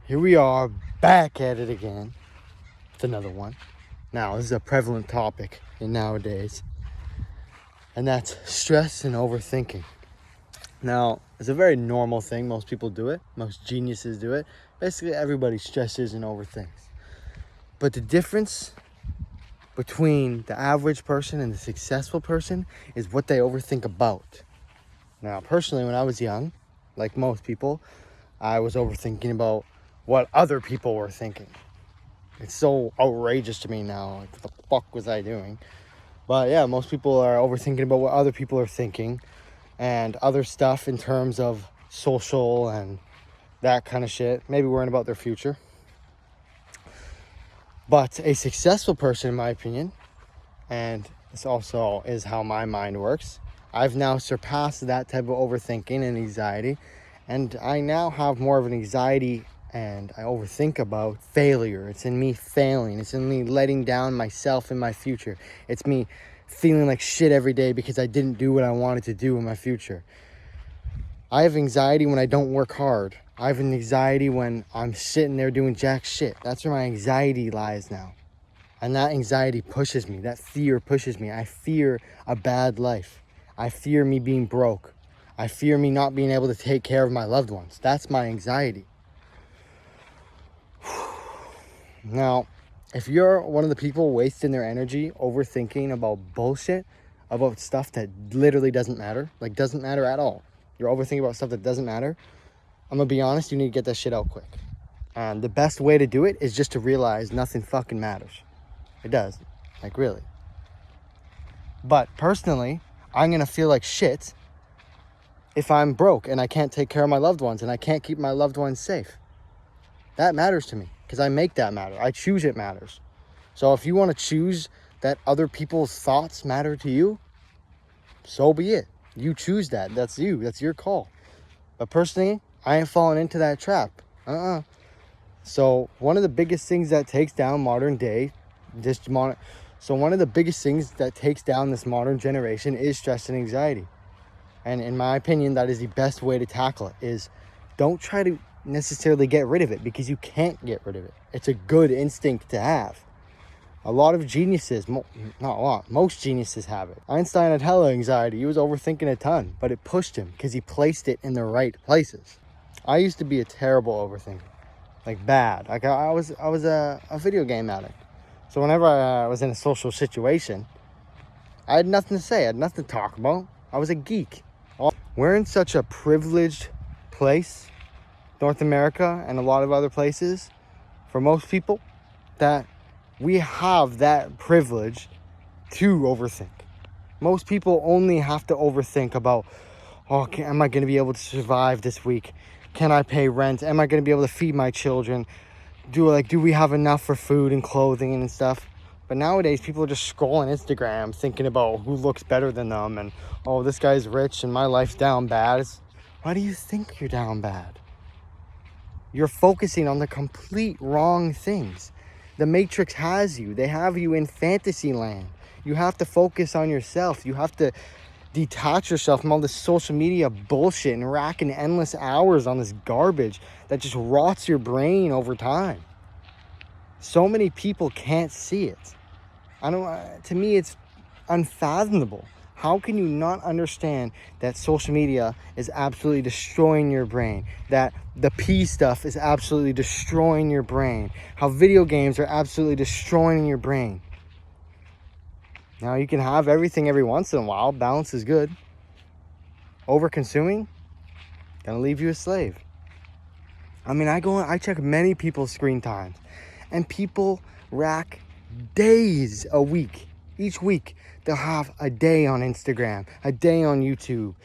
Here we are, back at it again with another one. Now, this is a prevalent topic in nowadays, and that's stress and overthinking. Now, it's a very normal thing. Most people do it. Most geniuses do it. Basically, everybody stresses and overthinks. But the difference between the average person and the successful person is what they overthink about. Now, personally, when I was young, like most people, I was overthinking about what other people were thinking. It's so outrageous to me now. Like, what the fuck was I doing? But yeah, most people are overthinking about what other people are thinking and other stuff in terms of social and that kind of shit. Maybe worrying about their future. But a successful person, in my opinion, and this also is how my mind works, I've now surpassed that type of overthinking and anxiety, and I now have more of an anxiety and I overthink about failure. It's in me failing. It's in me letting down myself and my future. It's me feeling like shit every day because I didn't do what I wanted to do in my future. I have anxiety when I don't work hard. I have an anxiety when I'm sitting there doing jack shit. That's where my anxiety lies now. And that anxiety pushes me. That fear pushes me. I fear a bad life. I fear me being broke. I fear me not being able to take care of my loved ones. That's my anxiety. Now, if you're one of the people wasting their energy overthinking about bullshit, about stuff that literally doesn't matter, like doesn't matter at all, you're overthinking about stuff that doesn't matter, I'm gonna be honest, you need to get that shit out quick. And the best way to do it is just to realize nothing fucking matters. It does, like really. But personally, I'm gonna feel like shit if I'm broke and I can't take care of my loved ones and I can't keep my loved ones safe. That matters to me because I make that matter. I choose it matters. So if you want to choose that other people's thoughts matter to you, so be it. You choose that. That's you. That's your call. But personally, I ain't falling into that trap. So one of the biggest things that takes down modern day, one of the biggest things that takes down this modern generation is stress and anxiety. And in my opinion, that is the best way to tackle it, is don't try to necessarily get rid of it because you can't get rid of it. It's a good instinct to have. A lot of geniuses, not a lot, most geniuses have it. Einstein had hella anxiety. He was overthinking a ton, but it pushed him because he placed it in the right places. I used to be a terrible overthinker, like bad. Like I was a video game addict. So whenever I was in a social situation, I had nothing to say. I had nothing to talk about. I was a geek. We're in such a privileged place, North America and a lot of other places, for most people, that we have that privilege to overthink. Most people only have to overthink about, am I going to be able to survive this week? Can I pay rent? Am I going to be able to feed my children? Do we have enough for food and clothing and stuff? But nowadays, people are just scrolling Instagram, thinking about who looks better than them, and this guy's rich and my life's down bad. Why do you think you're down bad? You're focusing on the complete wrong things. The Matrix has you. They have you in fantasy land. You have to focus on yourself. You have to detach yourself from all this social media bullshit and racking endless hours on this garbage that just rots your brain over time. So many people can't see it. To me, it's unfathomable. How can you not understand that social media is absolutely destroying your brain? That the P stuff is absolutely destroying your brain? How video games are absolutely destroying your brain? Now, you can have everything every once in a while. Balance is good. Over-consuming, gonna leave you a slave. I check many people's screen times, and people rack days a week. Each week, they'll have a day on Instagram, a day on YouTube,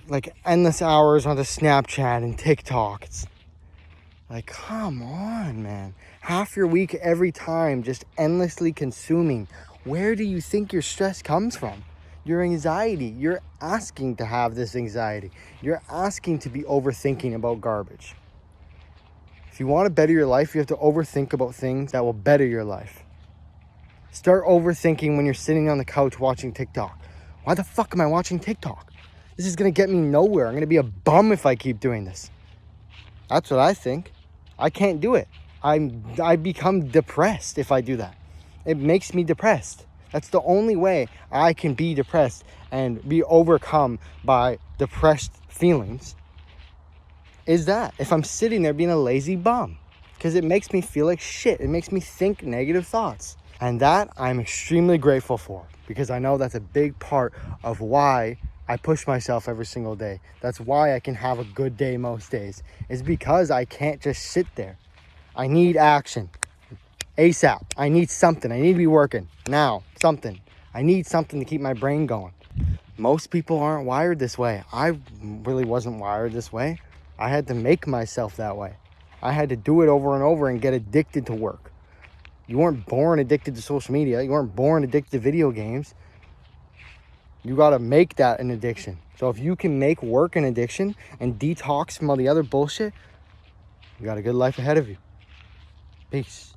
like endless hours on the Snapchat and TikTok. It's like, come on, man. Half your week every time just endlessly consuming. Where do you think your stress comes from? Your anxiety. You're asking to have this anxiety. You're asking to be overthinking about garbage. If you want to better your life, you have to overthink about things that will better your life. Start overthinking when you're sitting on the couch watching TikTok. Why the fuck am I watching TikTok? This is going to get me nowhere. I'm going to be a bum if I keep doing this. That's what I think. I can't do it. I become depressed if I do that. It makes me depressed. That's the only way I can be depressed and be overcome by depressed feelings, is that if I'm sitting there being a lazy bum, because it makes me feel like shit. It makes me think negative thoughts. And that I'm extremely grateful for, because I know that's a big part of why I push myself every single day. That's why I can have a good day most days, is because I can't just sit there. I need action ASAP. I need something. I need to be working now. Something. I need something to keep my brain going. Most people aren't wired this way. I really wasn't wired this way. I had to make myself that way. I had to do it over and over and get addicted to work. You weren't born addicted to social media. You weren't born addicted to video games. You got to make that an addiction. So if you can make work an addiction and detox from all the other bullshit, you got a good life ahead of you. Peace.